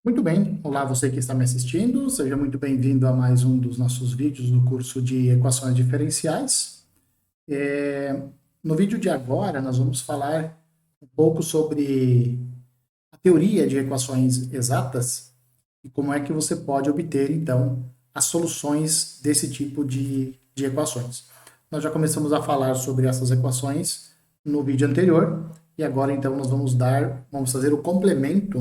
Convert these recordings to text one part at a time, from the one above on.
Muito bem, olá você que está me assistindo, seja muito bem-vindo a mais um dos nossos vídeos do curso de equações diferenciais. No vídeo de agora, nós vamos falar um pouco sobre a teoria de equações exatas e como é que você pode obter, então, as soluções desse tipo de equações. Nós já começamos a falar sobre essas equações no vídeo anterior e agora, então, nós vamos fazer o complemento,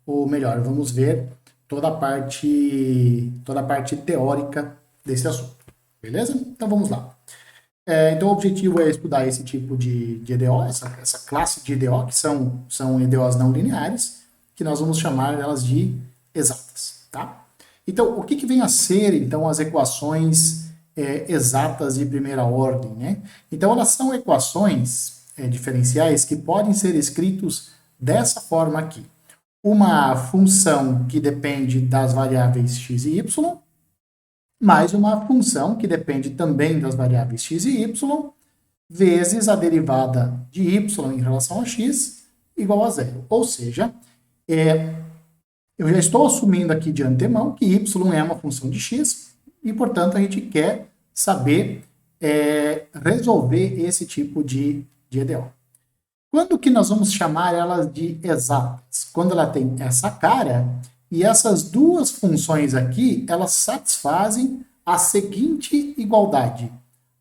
ou melhor, vamos ver toda a parte teórica desse assunto. Beleza? Então, vamos lá. Então, o objetivo é estudar esse tipo de EDO, essa classe de EDO, que são EDOs não lineares, que nós vamos chamar elas de exatas. Tá? Então, o que vem a ser, então, as equações exatas de primeira ordem? Né? Então, elas são equações diferenciais que podem ser escritos dessa forma aqui. Uma função que depende das variáveis x e y, mais uma função que depende também das variáveis x e y, vezes a derivada de y em relação a x igual a zero. Ou seja, eu já estou assumindo aqui de antemão que y é uma função de x e, portanto, a gente quer saber resolver esse tipo de EDO. Quando que nós vamos chamar elas de exatas? Quando ela tem essa cara e essas duas funções aqui, elas satisfazem a seguinte igualdade.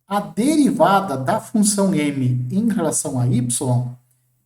A derivada da função m em relação a y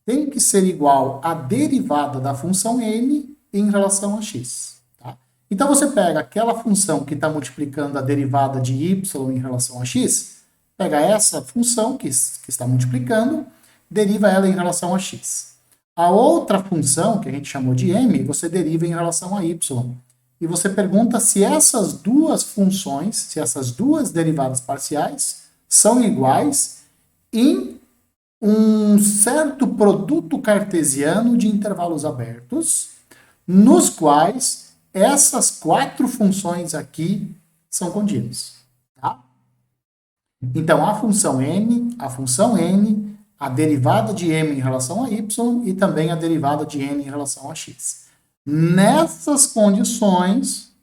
tem que ser igual à derivada da função n em relação a x. Tá? Então, você pega aquela função que está multiplicando a derivada de y em relação a x, pega essa função que está multiplicando, deriva ela em relação a x. A outra função, que a gente chamou de m, você deriva em relação a y. E você pergunta se essas duas funções, se essas duas derivadas parciais, são iguais em um certo produto cartesiano de intervalos abertos, nos quais essas quatro funções aqui são contínuas. Tá? Então, a função n, a derivada de m em relação a y e também a derivada de n em relação a x. Nessas condições,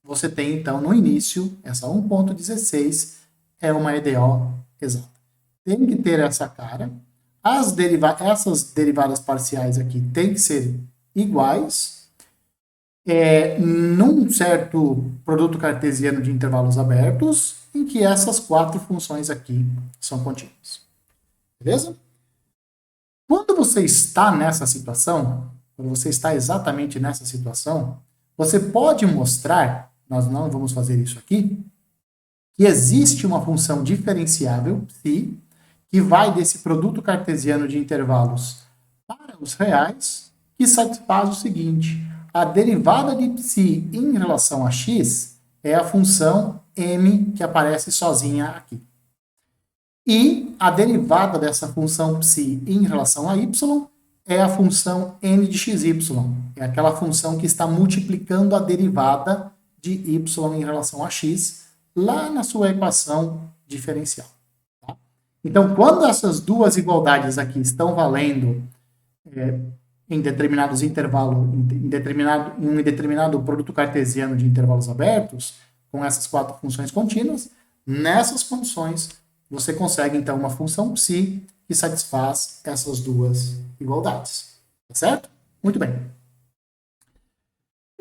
você tem, então, no início, essa 1.16 é uma EDO exata. Tem que ter essa cara. Essas derivadas parciais aqui têm que ser iguais num certo produto cartesiano de intervalos abertos, em que essas quatro funções aqui são contínuas. Beleza? Quando você está nessa situação, quando você está exatamente nessa situação, você pode mostrar, nós não vamos fazer isso aqui, que existe uma função diferenciável, psi, que vai desse produto cartesiano de intervalos para os reais, que satisfaz o seguinte: a derivada de psi em relação a x é a função m que aparece sozinha aqui. E a derivada dessa função psi em relação a y é a função n de xy. É aquela função que está multiplicando a derivada de y em relação a x lá na sua equação diferencial. Tá? Então, quando essas duas igualdades aqui estão valendo em determinados intervalos, em um determinado produto cartesiano de intervalos abertos, com essas quatro funções contínuas, nessas condições, você consegue, então, uma função psi que satisfaz essas duas igualdades. Tá certo? Muito bem.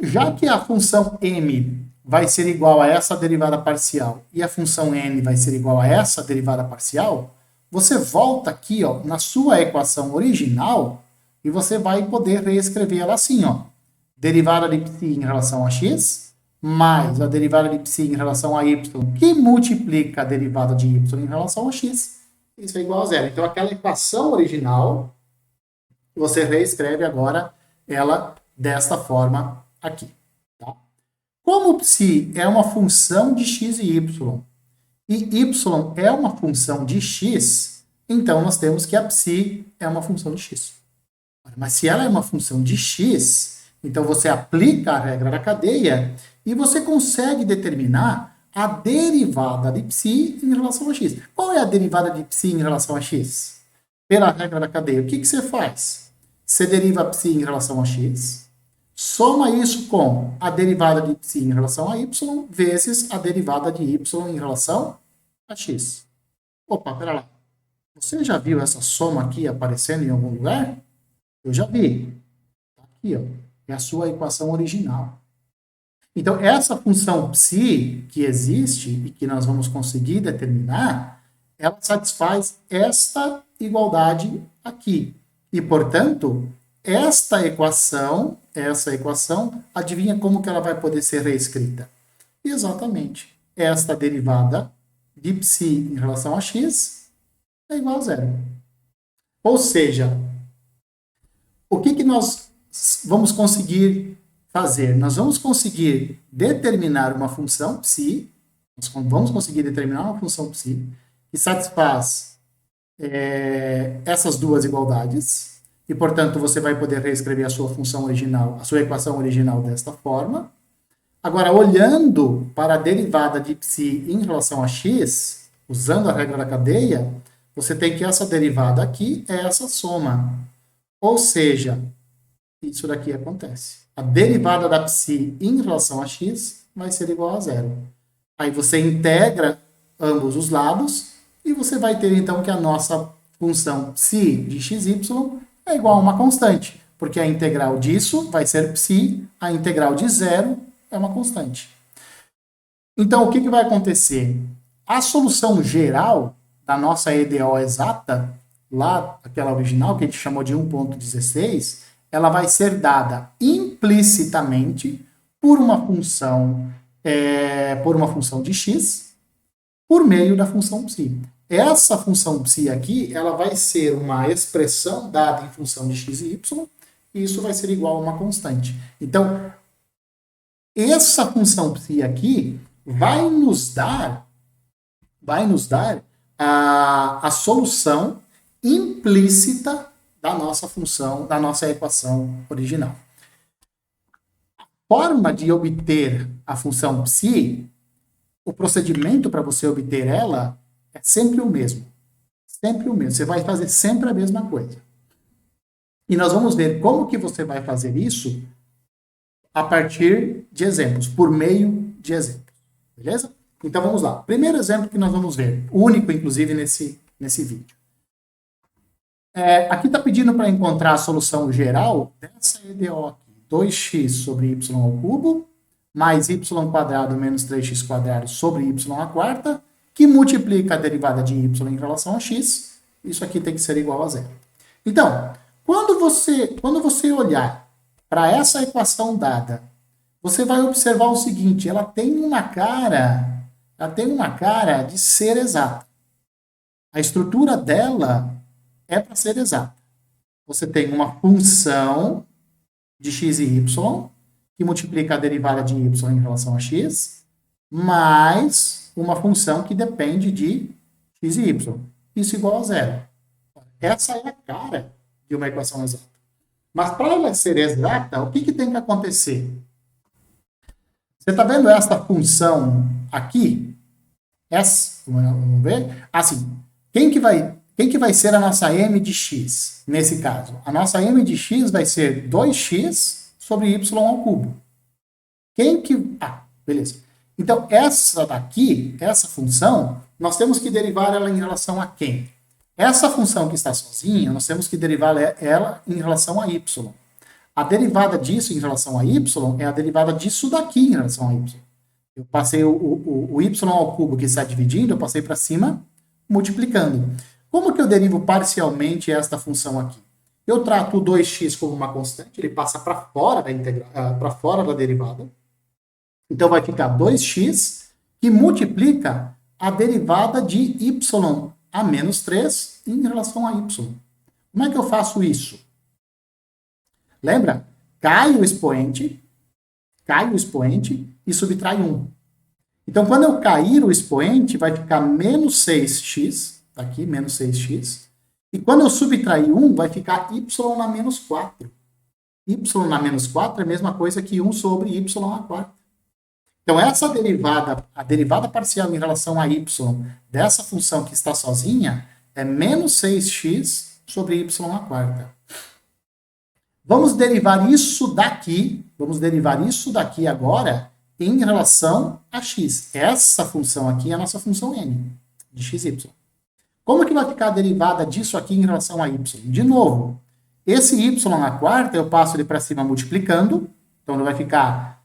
Já que a função m vai ser igual a essa derivada parcial e a função n vai ser igual a essa derivada parcial, você volta aqui, ó, na sua equação original e você vai poder reescrever ela assim, ó. Derivada de psi em relação a x mais a derivada de psi em relação a y, que multiplica a derivada de y em relação a x, isso é igual a zero. Então, aquela equação original, você reescreve agora ela desta forma aqui. Tá? Como psi é uma função de x e y é uma função de x, então nós temos que a psi é uma função de x. Mas se ela é uma função de x, então você aplica a regra da cadeia e você consegue determinar a derivada de psi em relação a x. Qual é a derivada de psi em relação a x? Pela regra da cadeia, o que você faz? Você deriva psi em relação a x, Soma isso com a derivada de psi em relação a y vezes a derivada de y em relação a x. Opa, pera lá. Você já viu essa soma aqui aparecendo em algum lugar? Eu já vi. Aqui, ó. É a sua equação original. Então, essa função psi que existe e que nós vamos conseguir determinar, ela satisfaz esta igualdade aqui. E, portanto, essa equação, adivinha como que ela vai poder ser reescrita? Exatamente. Esta derivada de psi em relação a x é igual a zero. Ou seja, o que nós vamos conseguir fazer? Nós vamos conseguir determinar uma função psi, que satisfaz essas duas igualdades, e, portanto, você vai poder reescrever a sua função original, a sua equação original desta forma. Agora, olhando para a derivada de psi em relação a x, usando a regra da cadeia, você tem que essa derivada aqui é essa soma. Ou seja, isso daqui acontece. A derivada da psi em relação a x vai ser igual a zero. Aí você integra ambos os lados e você vai ter, então, que a nossa função psi de xy é igual a uma constante, porque a integral disso vai ser psi, a integral de zero é uma constante. Então, o que vai acontecer? A solução geral da nossa EDO exata, lá, aquela original, que a gente chamou de 1.16, ela vai ser dada implicitamente por uma função de x por meio da função psi. Essa função psi aqui, ela vai ser uma expressão dada em função de x e y, e isso vai ser igual a uma constante. Então, essa função psi aqui vai nos dar a solução implícita da nossa função, da nossa equação original. A forma de obter a função psi, o procedimento para você obter ela é sempre o mesmo. Sempre o mesmo. Você vai fazer sempre a mesma coisa. E nós vamos ver como que você vai fazer isso a partir de exemplos, por meio de exemplos. Beleza? Então vamos lá. Primeiro exemplo que nós vamos ver, único inclusive nesse vídeo. Aqui está pedindo para encontrar a solução geral dessa EDO aqui. 2x sobre y ao cubo, mais y quadrado menos 3x quadrado sobre y à quarta, que multiplica a derivada de y em relação a x. Isso aqui tem que ser igual a zero. Então, quando você olhar para essa equação dada, você vai observar o seguinte, ela tem uma cara de ser exata. A estrutura dela é para ser exata. Você tem uma função de x e y, que multiplica a derivada de y em relação a x, mais uma função que depende de x e y. Isso igual a zero. Essa é a cara de uma equação exata. Mas para ela ser exata, o que tem que acontecer? Você está vendo essa função aqui? Vamos ver? Assim, quem que vai ser a nossa m de x, nesse caso? A nossa m de x vai ser 2x sobre y ao cubo. Beleza. Então, essa função, nós temos que derivar ela em relação a quem? Essa função que está sozinha, nós temos que derivar ela em relação a y. A derivada disso em relação a y é a derivada disso daqui em relação a y. Eu passei o y ao cubo que está dividindo, eu passei para cima multiplicando. Como que eu derivo parcialmente esta função aqui? Eu trato o 2x como uma constante, ele passa para fora da derivada. Então vai ficar 2x que multiplica a derivada de y a menos 3 em relação a y. Como é que eu faço isso? Lembra? Cai o expoente e subtrai 1. Então, quando eu cair o expoente, vai ficar menos 6x, tá aqui, menos 6x. E quando eu subtrair 1, vai ficar y na menos 4. Y na menos 4 é a mesma coisa que 1 sobre y à quarta. Então, essa derivada, a derivada parcial em relação a y dessa função que está sozinha, é menos 6x sobre y à quarta. Vamos derivar isso daqui agora em relação a x. Essa função aqui é a nossa função n, de xy. Como que vai ficar a derivada disso aqui em relação a y? De novo, esse y na quarta, eu passo ele para cima multiplicando, então ele vai ficar,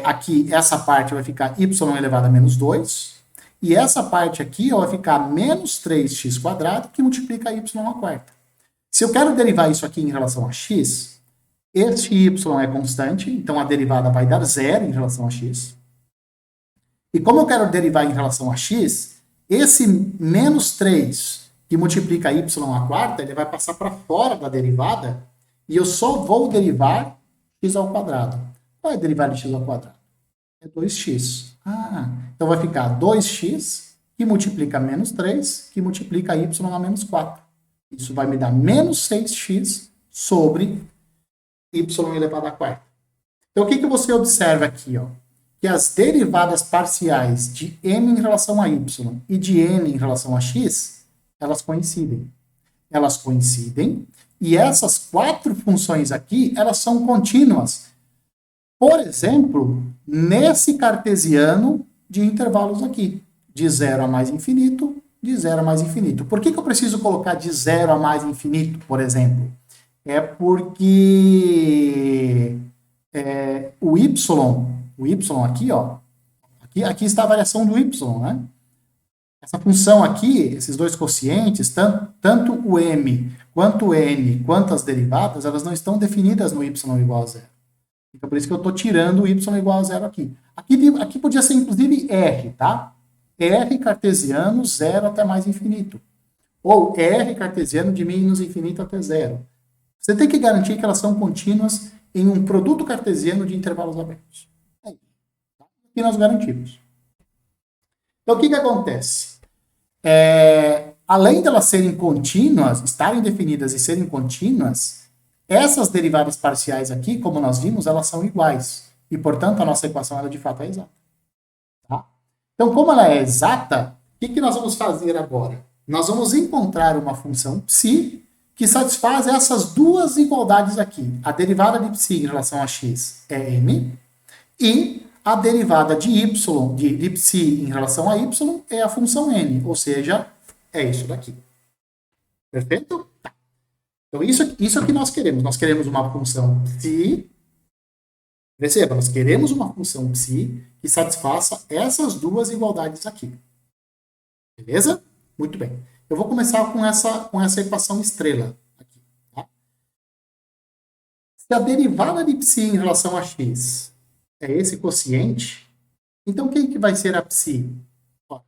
aqui, essa parte vai ficar y elevado a menos 2, e essa parte aqui vai ficar menos 3x², que multiplica y na quarta. Se eu quero derivar isso aqui em relação a x, este y é constante, então a derivada vai dar zero em relação a x. E como eu quero derivar em relação a x, esse menos 3 que multiplica y à quarta, ele vai passar para fora da derivada e eu só vou derivar x ao quadrado. Qual é a derivada de x ao quadrado? É 2x. Então vai ficar 2x que multiplica menos 3, que multiplica y a menos 4. Isso vai me dar menos 6x sobre y elevado à quarta. Então, o que você observa aqui? Ó? Que as derivadas parciais de m em relação a y e de n em relação a x, elas coincidem. Elas coincidem, e essas quatro funções aqui, elas são contínuas. Por exemplo, nesse cartesiano de intervalos aqui, de 0 a mais infinito, de 0 a mais infinito. Por que eu preciso colocar de 0 a mais infinito, por exemplo? É porque o y aqui, ó, aqui está a variação do y, né? Essa função aqui, esses dois quocientes, tanto o m quanto o n, quanto as derivadas, elas não estão definidas no y igual a zero. Então, por isso que eu estou tirando o y igual a zero aqui. Aqui podia ser, inclusive, r, tá? R cartesiano, 0 até mais infinito. Ou R cartesiano de menos infinito até zero. Você tem que garantir que elas são contínuas em um produto cartesiano de intervalos abertos. É isso. E nós garantimos. Então, o que acontece? Além de elas serem contínuas, estarem definidas e serem contínuas, essas derivadas parciais aqui, como nós vimos, elas são iguais. E, portanto, a nossa equação, ela de fato é exata. Tá? Então, como ela é exata, o que nós vamos fazer agora? Nós vamos encontrar uma função psi que satisfaz essas duas igualdades aqui. A derivada de psi em relação a x é m, e a derivada de y, de psi em relação a y, é a função n, ou seja, é isso daqui. Perfeito? Tá. Então, isso é que nós queremos. Nós queremos uma função psi. Perceba, nós queremos uma função psi que satisfaça essas duas igualdades aqui. Beleza? Muito bem. Eu vou começar com essa equação estrela aqui. Tá? Se a derivada de psi em relação a x é esse quociente, então quem que vai ser a psi? Ó,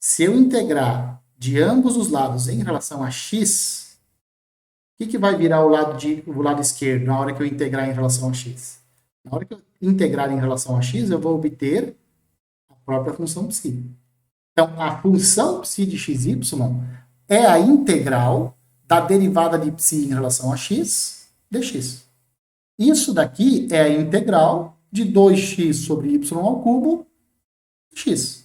se eu integrar de ambos os lados em relação a x, o que vai virar o lado esquerdo na hora que eu integrar em relação a x? Na hora que eu integrar em relação a x, eu vou obter a própria função psi. Então, a função psi de xy é a integral da derivada de psi em relação a x dx. Isso daqui é a integral de 2x sobre y ao cubo x.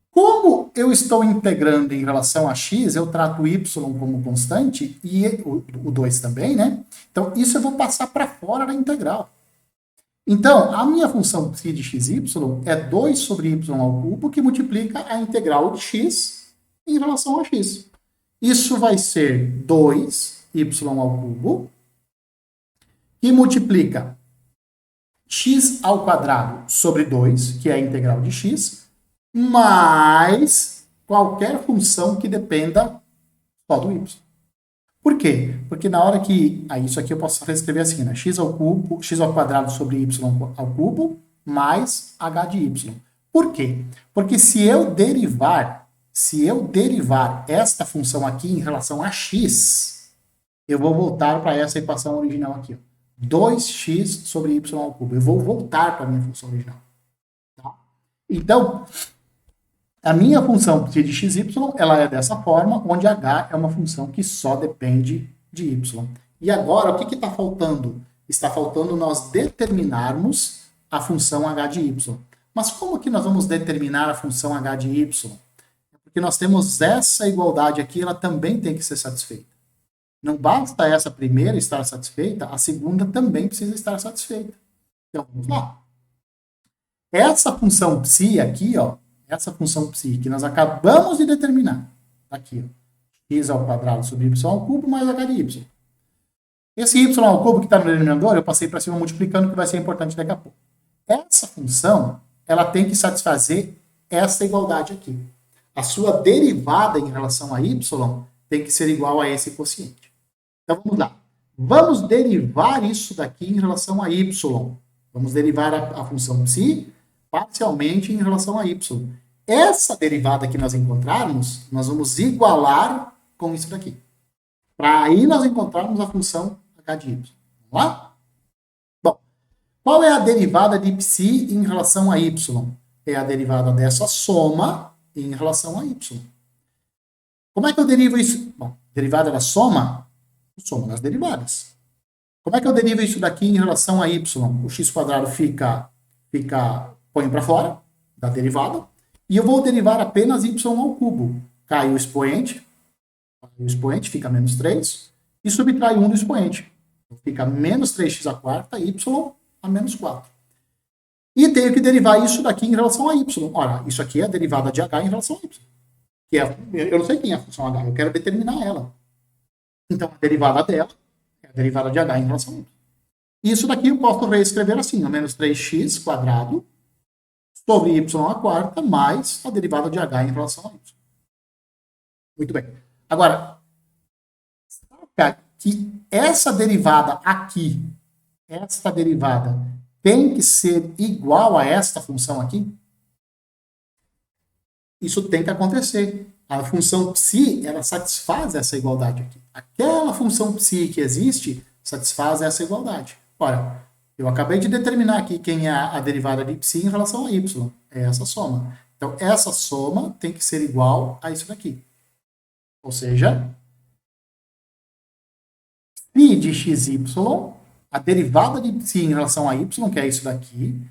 Como eu estou integrando em relação a x, eu trato y como constante e o 2 também, né? Então, isso eu vou passar para fora da integral. Então, a minha função psi de xy é 2 sobre y ao cubo que multiplica a integral de x em relação a x. Isso vai ser 2y ao cubo que multiplica x ao quadrado sobre 2, que é a integral de x, mais qualquer função que dependa só do y. Por quê? Porque na hora que... isso aqui eu posso reescrever assim, né? X ao quadrado sobre y ao cubo, mais h de y. Por quê? Porque se eu derivar esta função aqui em relação a x, eu vou voltar para essa equação original aqui, ó. 2x sobre y ao cubo. Eu vou voltar para a minha função original. Tá? Então, a minha função psi de xy, ela é dessa forma, onde h é uma função que só depende de y. E agora, o que está faltando? Está faltando nós determinarmos a função h de y. Mas como que nós vamos determinar a função h de y? Porque nós temos essa igualdade aqui, ela também tem que ser satisfeita. Não basta essa primeira estar satisfeita, a segunda também precisa estar satisfeita. Então, vamos lá. Essa função psi aqui, ó, essa função psi que nós acabamos de determinar, aqui, ó, x ao quadrado sobre y ao cubo mais h de y. Esse y ao cubo que está no denominador, eu passei para cima multiplicando, que vai ser importante daqui a pouco. Essa função, ela tem que satisfazer essa igualdade aqui. A sua derivada em relação a y tem que ser igual a esse quociente. Então, vamos lá. Vamos derivar isso daqui em relação a y. Vamos derivar a função psi parcialmente em relação a y. Essa derivada que nós encontrarmos, nós vamos igualar com isso daqui. Para aí nós encontrarmos a função h de y. Vamos lá? Bom, qual é a derivada de psi em relação a y? É a derivada dessa soma em relação a y. Como é que eu derivo isso? Bom, derivada da soma, soma das derivadas. Como é que eu derivo isso daqui em relação a y? O x quadrado põe para fora da derivada, e eu vou derivar apenas y ao cubo. Cai o expoente, fica menos 3, e subtrai 1 do expoente. Fica menos 3x a quarta, y a menos 4. E tenho que derivar isso daqui em relação a y. Ora, isso aqui é a derivada de h em relação a y. Que é, eu não sei quem é a função h, eu quero determinar ela. Então, a derivada dela é a derivada de h em relação a y. Isso daqui eu posso reescrever assim, a menos 3x quadrado sobre y a quarta mais a derivada de h em relação a y. Muito bem. Agora, saca que essa derivada aqui, esta derivada, tem que ser igual a esta função aqui? Isso tem que acontecer. A função psi, ela satisfaz essa igualdade aqui. Aquela função psi que existe, satisfaz essa igualdade. Ora, eu acabei de determinar aqui quem é a derivada de psi em relação a y. É essa soma. Então, essa soma tem que ser igual a isso daqui. Ou seja, psi de xy, a derivada de psi em relação a y, que é isso daqui,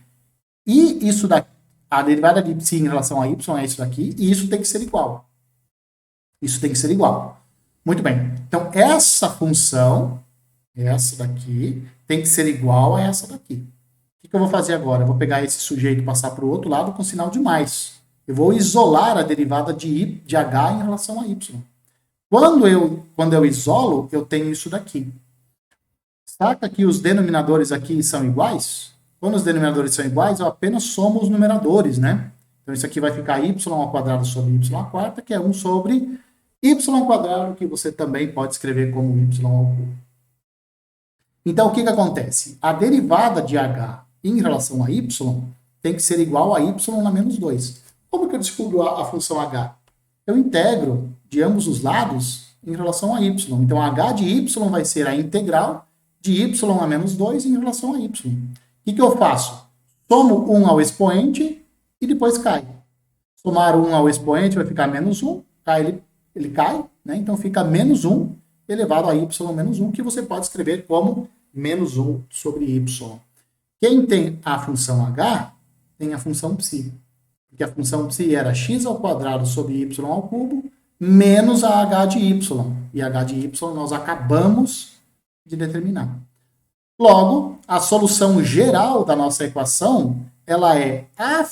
e isso daqui, a derivada de psi em relação a y é isso daqui, e isso tem que ser igual. Isso tem que ser igual. Muito bem. Então, essa função, essa daqui, tem que ser igual a essa daqui. O que eu vou fazer agora? Eu vou pegar esse sujeito e passar para o outro lado com sinal de mais. Eu vou isolar a derivada de h em relação a y. Quando eu isolo, eu tenho isso daqui. Saca que os denominadores aqui são iguais? Quando os denominadores são iguais, eu apenas somo os numeradores, né? Então, isso aqui vai ficar y ao quadrado sobre y à quarta, que é 1 sobre y ao quadrado, que você também pode escrever como y ao cubo. Então, o que acontece? A derivada de h em relação a y tem que ser igual a y na menos 2. Como que eu descubro a função h? Eu integro de ambos os lados em relação a y. Então, h de y vai ser a integral de y a menos 2 em relação a y. O que eu faço? Somo 1 ao expoente e depois cai. Somar 1 ao expoente vai ficar menos 1, ele cai, né? Então fica menos 1 elevado a y menos 1, que você pode escrever como menos 1 sobre y. Quem tem a função h, tem a função psi. Porque a função psi era x ao quadrado sobre y ao cubo, menos a h de y. E h de y nós acabamos de determinar. Logo, a solução geral da nossa equação, ela é a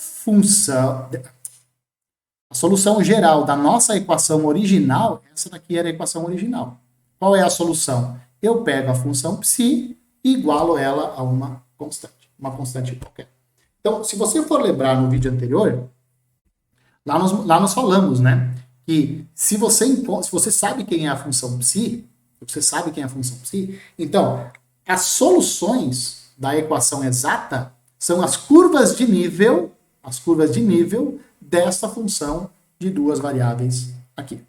solução geral da nossa equação original, essa daqui era a equação original. Qual é a solução? Eu pego a função psi e igualo ela a uma constante qualquer. Então, se você for lembrar no vídeo anterior, lá nós falamos, né, que se você sabe quem é a função psi, então, as soluções da equação exata são as curvas de nível desta função de duas variáveis aqui.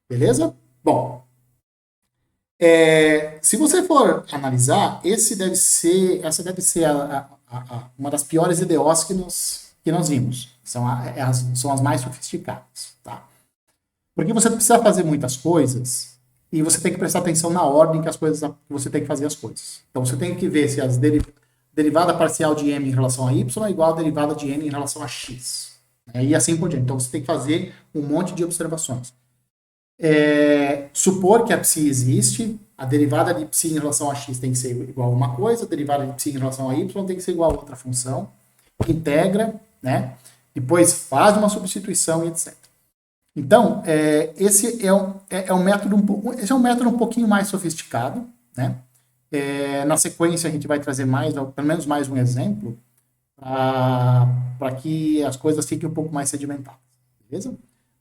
Beleza? Bom, se você for analisar, essa deve ser uma das piores EDOs que nós vimos. São as mais sofisticadas. Tá? Porque você precisa fazer muitas coisas e você tem que prestar atenção na ordem que você tem que fazer as coisas. Então, você tem que ver se a derivada parcial de m em relação a y é igual a derivada de n em relação a x. E assim por diante. Então, você tem que fazer um monte de observações. Supor que a psi existe, a derivada de psi em relação a x tem que ser igual a uma coisa, a derivada de psi em relação a y tem que ser igual a outra função, integra, né? Depois faz uma substituição e etc. Então, esse é um método esse é um método um pouquinho mais sofisticado, né? Na sequência a gente vai trazer pelo menos mais um exemplo, para que as coisas fiquem um pouco mais sedimentadas, beleza?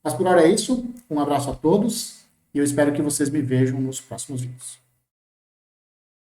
Mas por hora é isso, um abraço a todos e eu espero que vocês me vejam nos próximos vídeos.